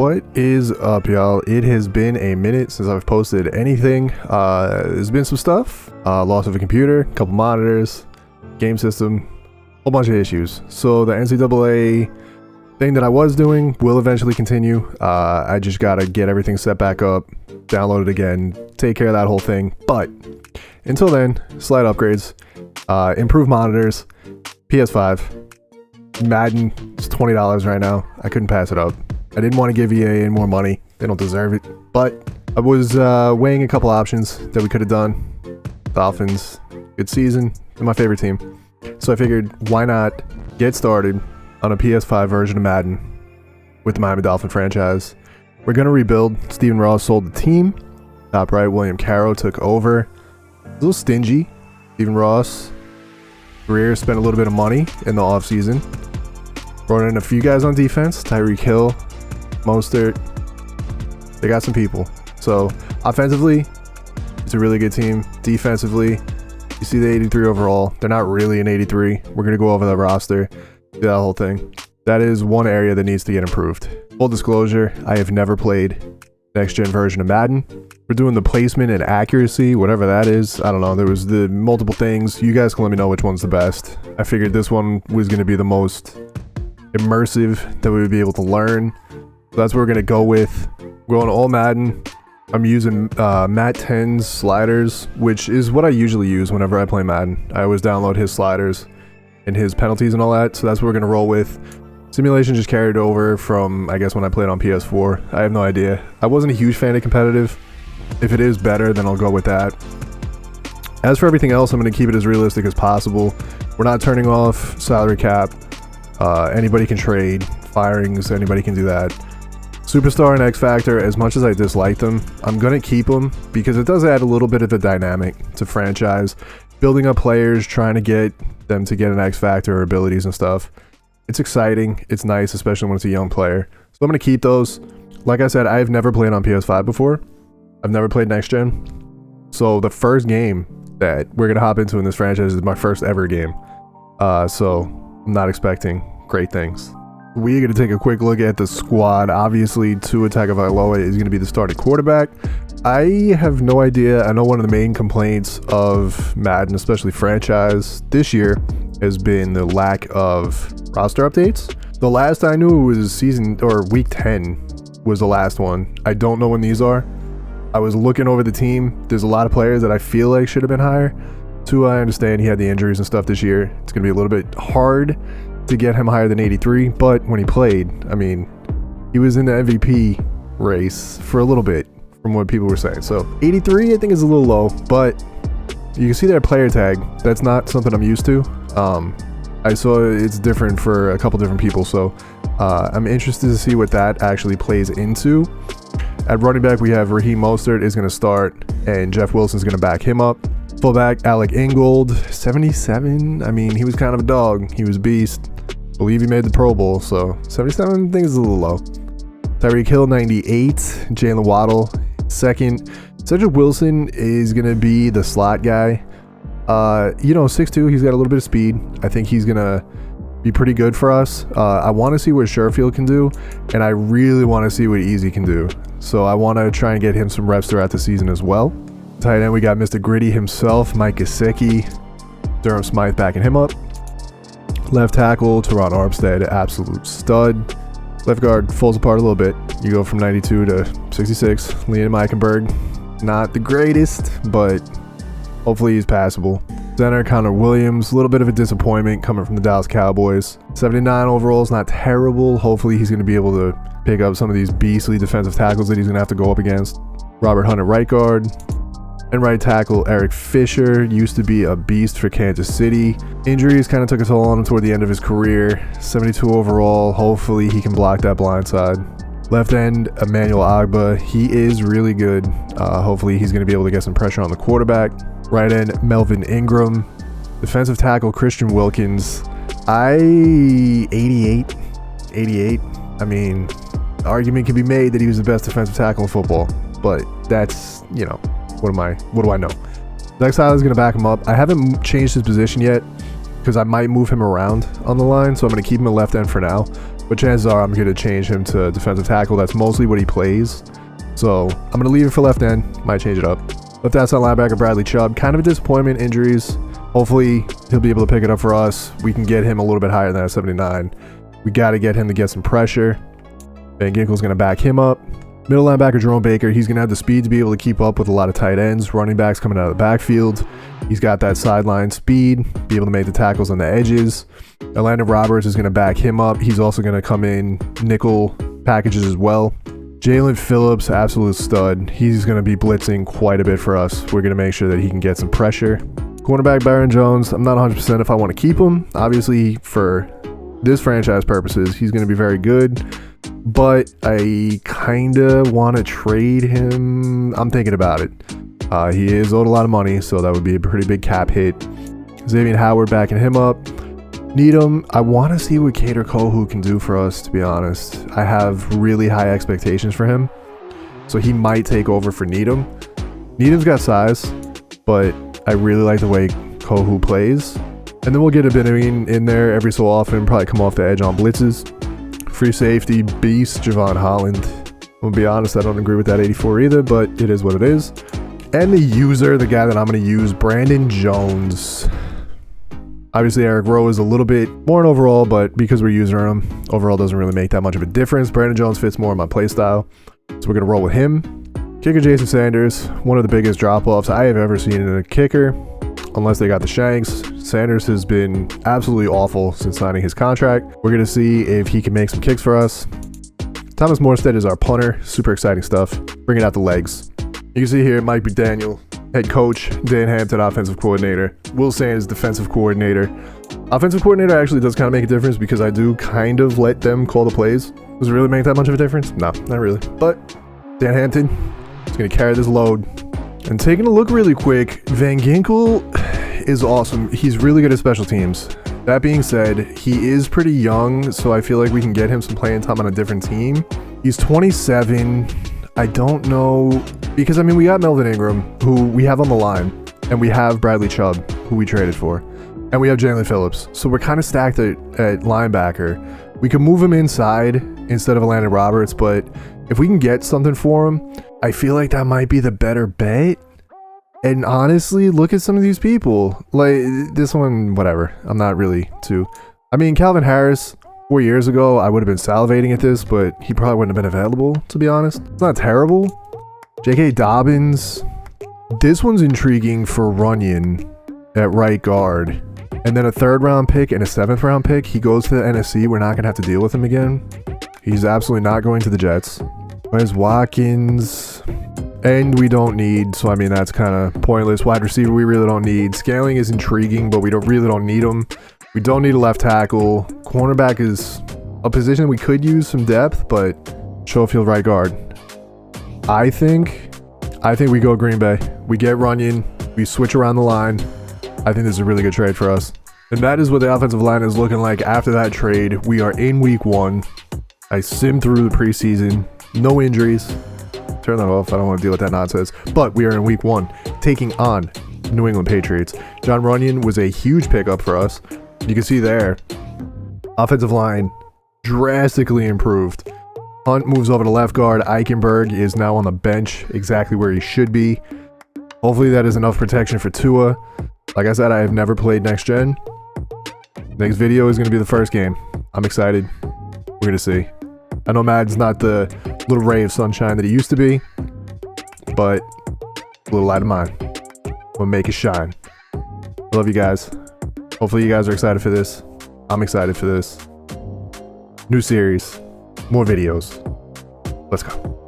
What is up, y'all? It has been a minute since I've posted anything. There's been some stuff. Loss of a computer, couple monitors, game system, whole bunch of issues. So the NCAA thing that I was doing will eventually continue. I just gotta get everything set back up, download it again, take care of that whole thing. But until then, slight upgrades, improved monitors, PS5, Madden. It's $20 right now. I couldn't pass it up. I didn't want to give EA any more money. They don't deserve it. But I was weighing a couple options that we could have done. Dolphins, good season. They're my favorite team. So I figured, why not get started on a PS5 version of Madden with the Miami Dolphin franchise. We're going to rebuild. Stephen Ross sold the team. Top right, William Carrow took over. A little stingy. Stephen Ross, career, spent a little bit of money in the offseason. Brought in a few guys on defense. Tyreek Hill, Mostert. They got some people. So offensively, it's a really good team. Defensively, you see the 83 overall. They're not really an 83. We're going to go over the roster, do that whole thing. That is one area that needs to get improved. Full disclosure, I have never played next gen version of Madden. We're doing the placement and accuracy, whatever that is. I don't know. There was the multiple things. You guys can let me know which one's the best. I figured this one was going to be the most immersive that we would be able to learn. So that's what we're going to go with. We're going all Madden. I'm using Matt 10's sliders, which is what I usually use whenever I play Madden. I always download his sliders and his penalties and all that. So that's what we're going to roll with. Simulation just carried over from, I guess, when I played on PS4. I have no idea. I wasn't a huge fan of competitive. If it is better, then I'll go with that. As for everything else, I'm going to keep it as realistic as possible. We're not turning off salary cap. Anybody can trade. Firings, anybody can do that. Superstar and X Factor, as much as I dislike them, I'm going to keep them because it does add a little bit of a dynamic to franchise. Building up players, trying to get them to get an X Factor or abilities and stuff. It's exciting. It's nice, especially when it's a young player. So I'm going to keep those. Like I said, I've never played on PS5 before. I've never played next gen. So the first game that we're going to hop into in this franchise is my first ever game. So I'm not expecting great things. We're going to take a quick look at the squad. Obviously, Tua Tagovailoa is going to be the starting quarterback. I have no idea. I know one of the main complaints of Madden, especially franchise, this year has been the lack of roster updates. The last I knew was season or week 10 was the last one. I don't know when these are. I was looking over the team. There's a lot of players that I feel like should have been higher. Tua, I understand he had the injuries and stuff this year. It's going to be a little bit hard to get him higher than 83, but when he played, I mean, he was in the MVP race for a little bit from what people were saying. So 83 I think is a little low, but you can see their player tag. That's not something I'm used to. I saw it's different for a couple different people, so I'm interested to see what that actually plays into. At running back, we have Raheem Mostert is going to start, and Jeff Wilson's going to back him up. Fullback, Alec Ingold, 77. I mean, he was kind of a dog. He was a beast. I believe he made the Pro Bowl, so 77 I think is a little low. Tyreek Hill, 98. Jalen Waddle, second. Cedric Wilson is going to be the slot guy. 6'2", he's got a little bit of speed. I think he's going to be pretty good for us. I want to see what Sherfield can do, and I really want to see what Easy can do. So I want to try and get him some reps throughout the season as well. Tight end, we got Mr. Gritty himself, Mike Gesicki. Durham Smythe backing him up. Left tackle, Teron Armstead, absolute stud. Left guard falls apart a little bit. You go from 92 to 66. Liam Eichenberg, not the greatest, but hopefully he's passable. Center, Connor Williams, a little bit of a disappointment coming from the Dallas Cowboys. 79 overall is not terrible. Hopefully he's going to be able to pick up some of these beastly defensive tackles that he's going to have to go up against. Robert Hunt at right guard. And right tackle, Eric Fisher, used to be a beast for Kansas City. Injuries kind of took a toll on him toward the end of his career. 72 overall. Hopefully he can block that blind side. Left end, Emmanuel Agba. He is really good. Hopefully he's going to be able to get some pressure on the quarterback. Right end, Melvin Ingram. Defensive tackle, Christian Wilkins. 88. I mean, the argument can be made that he was the best defensive tackle in football. But that's, what do I know? Zach Silas is going to back him up. I haven't changed his position yet. because I might move him around on the line, so I'm going to keep him at left end for now. But chances are I'm going to change him to defensive tackle. That's mostly what he plays. So I'm going to leave it for left end. Might change it up. Left outside linebacker Bradley Chubb. Kind of a disappointment, injuries. Hopefully he'll be able to pick it up for us. We can get him a little bit higher than that 79. We got to get him to get some pressure. Van Ginkel's going to back him up. Middle linebacker Jerome Baker. He's going to have the speed to be able to keep up with a lot of tight ends. Running backs coming out of the backfield. He's got that sideline speed. Be able to make the tackles on the edges. Orlando Roberts is going to back him up. He's also going to come in nickel packages as well. Jalen Phillips, absolute stud. He's going to be blitzing quite a bit for us. We're going to make sure that he can get some pressure. Cornerback Baron Jones. I'm not 100% if I want to keep him. Obviously, for this franchise purposes, he's going to be very good. But I kind of want to trade him. I'm thinking about it. He is owed a lot of money, so that would be a pretty big cap hit. Xavier Howard backing him up. Needham, I want to see what Kader Kohu can do for us, to be honest. I have really high expectations for him. So he might take over for Needham. Needham's got size, but I really like the way Kohu plays. And then we'll get a bit in there every so often, probably come off the edge on blitzes. Free safety, beast, Javon Holland. I'll be honest, I don't agree with that 84 either, but it is what it is. And the user, the guy that I'm going to use, Brandon Jones. Obviously, Eric Rowe is a little bit more in overall, but because we're using him, overall doesn't really make that much of a difference. Brandon Jones fits more in my play style, so we're going to roll with him. Kicker Jason Sanders, one of the biggest drop-offs I have ever seen in a kicker, unless they got the shanks. Sanders has been absolutely awful since signing his contract. We're going to see if he can make some kicks for us. Thomas Morstead is our punter. Super exciting stuff. Bringing out the legs. You can see here Mike McDaniel, head coach, Dan Hampton, offensive coordinator, Will Sanders, defensive coordinator. Offensive coordinator actually does kind of make a difference because I do kind of let them call the plays. Does it really make that much of a difference? No, not really. But Dan Hampton is going to carry this load. And taking a look really quick, Van Ginkel is awesome. He's really good at special teams. That being said, he is pretty young, so I feel like we can get him some playing time on a different team. He's 27. I don't know, because I mean, we got Melvin Ingram, who we have on the line, and we have Bradley Chubb, who we traded for, and we have Jalen Phillips. So we're kind of stacked at linebacker. We can move him inside instead of Orlando Roberts, but if we can get something for him, I feel like that might be the better bet. And honestly, look at some of these people. Like, this one, whatever. I'm not really too... I mean, Calvin Harris, 4 years ago, I would have been salivating at this, but he probably wouldn't have been available, to be honest. It's not terrible. J.K. Dobbins. This one's intriguing for Runyon at right guard. And then a 3rd round pick and a 7th round pick. He goes to the NFC. We're not going to have to deal with him again. He's absolutely not going to the Jets. Where's Watkins? And we don't need, so I mean, that's kind of pointless. Wide receiver, we really don't need. Scaling is intriguing, but we really don't need him. We don't need a left tackle. Cornerback is a position we could use some depth, but Schofield right guard. I think we go Green Bay. We get Runyon. We switch around the line. I think this is a really good trade for us. And that is what the offensive line is looking like after that trade. We are in week 1. I simmed through the preseason. No injuries. Turn that off. I don't want to deal with that nonsense. But we are in week 1, taking on New England Patriots. John Runyon was a huge pickup for us. You can see there, offensive line drastically improved. Hunt moves over to left guard. Eichenberg is now on the bench, exactly where he should be. Hopefully that is enough protection for Tua. Like I said, I have never played Next Gen. Next video is going to be the first game. I'm excited. We're going to see. I know Madden's not the little ray of sunshine that it used to be, but a little light of mine. We'll make it shine. I love you guys. Hopefully you guys are excited for this. I'm excited for this. New series. More videos. Let's go.